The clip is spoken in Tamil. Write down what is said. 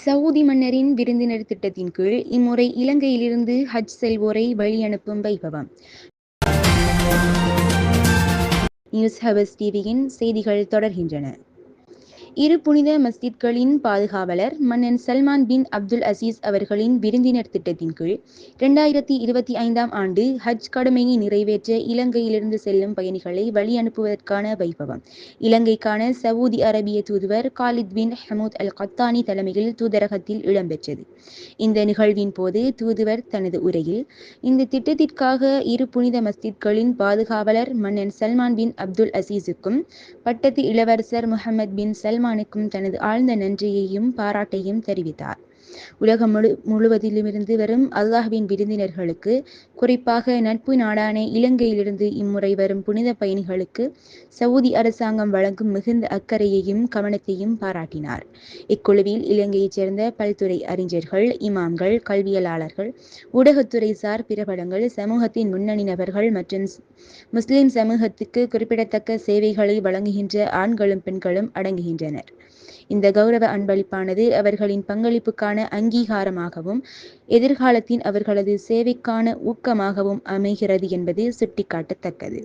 சவுதி மன்னரின் விருந்தினர் திட்டத்தின் கீழ் இம்முறை இலங்கையிலிருந்து ஹஜ் செல்வோரை வழியனுப்பும் வைபவம். நியூஸ் ஹவர்ஸ் டிவியின் செய்திகள் தொடர்கின்றன. இரு புனித மஸ்ஜித்களின் பாதுகாவலர் மன்னன் சல்மான் பின் அப்துல் அசீஸ் அவர்களின் விருந்தினர் திட்டத்தின் கீழ் 2025 ஆண்டு ஹஜ் கடமையை நிறைவேற்ற இலங்கையிலிருந்து செல்லும் பயணிகளை வழி அனுப்புவதற்கான வைபவம் இலங்கைக்கான சவுதி அரேபிய தூதுவர் காலித் பின் ஹமூத் அல் கத்தானி தலைமையில் தூதரகத்தில் இடம்பெற்றது. இந்த நிகழ்வின் போது தூதுவர் தனது உரையில், இந்த திட்டத்திற்காக இரு புனித மஸ்ஜித்களின் பாதுகாவலர் மன்னன் சல்மான் பின் அப்துல் அசீஸுக்கும் பட்டத்து இளவரசர் முஹம்மது பின் சல்மானுக்கும் தனது ஆழ்ந்த நன்றியையும் பாராட்டையும் தெரிவித்தார். உலகம் முழுவதிலுமிருந்து வரும் அல்லாஹ்வின் விருந்தினர்களுக்கு, குறிப்பாக நட்பு நாடான இலங்கையிலிருந்து இம்முறை வரும் புனித பயணிகளுக்கு சவுதி அரசாங்கம் வழங்கும் மிகுந்த அக்கறையையும் கவனத்தையும் பாராட்டினார். இக்குழுவில் இலங்கையைச் சேர்ந்த பல்துறை அறிஞர்கள், இமாம்கள், கல்வியலாளர்கள், ஊடகத்துறை சார் பிரபலங்கள், சமூகத்தின் முன்னணி நபர்கள் மற்றும் முஸ்லிம் சமூகத்துக்கு குறிப்பிடத்தக்க சேவைகளை வழங்குகின்ற ஆண்களும் பெண்களும் அடங்குகின்றனர். இந்த கௌரவ அன்பளிப்பானது அவர்களின் பங்களிப்புக்கான அங்கீகாரமாகவும் எதிர்காலத்தின் அவர்களது சேவைக்கான ஊக்கமாகவும் அமைகிறது என்பது சுட்டிக்காட்டத்தக்கது.